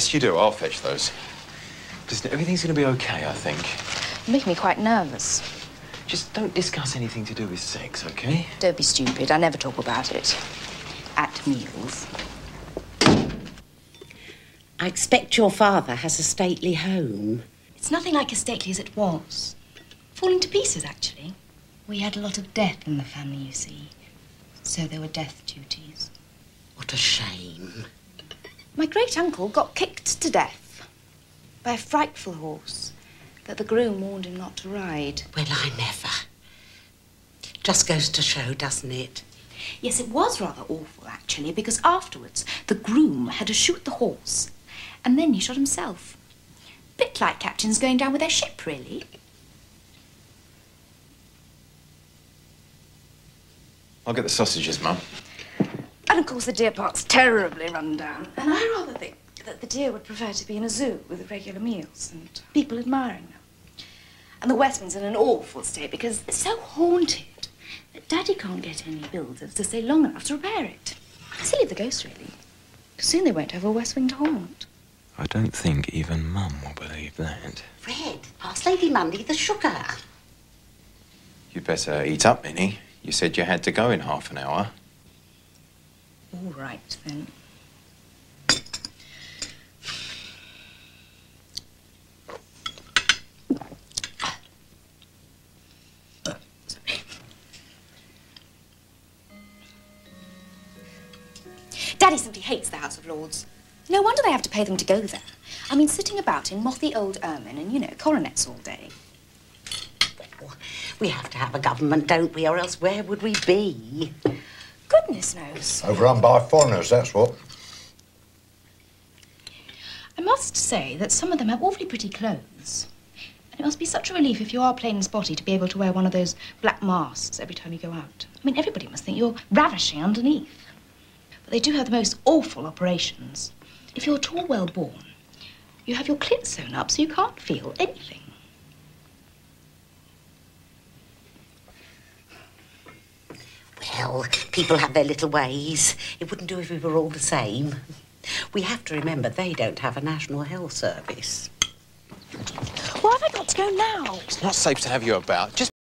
Yes, you do. I'll fetch those. Listen, everything's going to be okay, I think. You're making me quite nervous. Just don't discuss anything to do with sex, okay? Don't be stupid. I never talk about it. At meals. I expect your father has a stately home. It's nothing like as stately as it was. Falling to pieces, actually. We had a lot of death in the family, you see. So there were death duties. What a shame. My great-uncle got kicked to death by a frightful horse that the groom warned him not to ride. Well, I never. Just goes to show, doesn't it? Yes, it was rather awful, actually, because afterwards the groom had to shoot the horse, and then he shot himself. Bit like captains going down with their ship, really. I'll get the sausages, Mum. And, of course, the deer park's terribly run down. And I rather think that the deer would prefer to be in a zoo with regular meals and people admiring them. And the Westmin's in an awful state because it's so haunted that Daddy can't get any builders to stay long enough to repair it. Silly the ghost, really. Soon they won't have a West Wing to haunt. I don't think even Mum will believe that. Fred, ask Lady Monday the sugar. You'd better eat up, Minnie. You said you had to go in half an hour. All right, then. Daddy simply hates the House of Lords. No wonder they have to pay them to go there. I mean, sitting about in mothy old ermine and, you know, coronets all day. Well, we have to have a government, don't we? Or else where would we be? Goodness knows. Overrun by foreigners, that's what. I must say that some of them have awfully pretty clothes. And it must be such a relief if you are plain and spotty to be able to wear one of those black masks every time you go out. I mean, everybody must think you're ravishing underneath. But they do have the most awful operations. If you're tall, well-born, you have your clit sewn up so you can't feel anything. Well, people have their little ways. It wouldn't do if we were all the same. We have to remember they don't have a national health service. Why have I got to go now? It's not safe to have you about. Just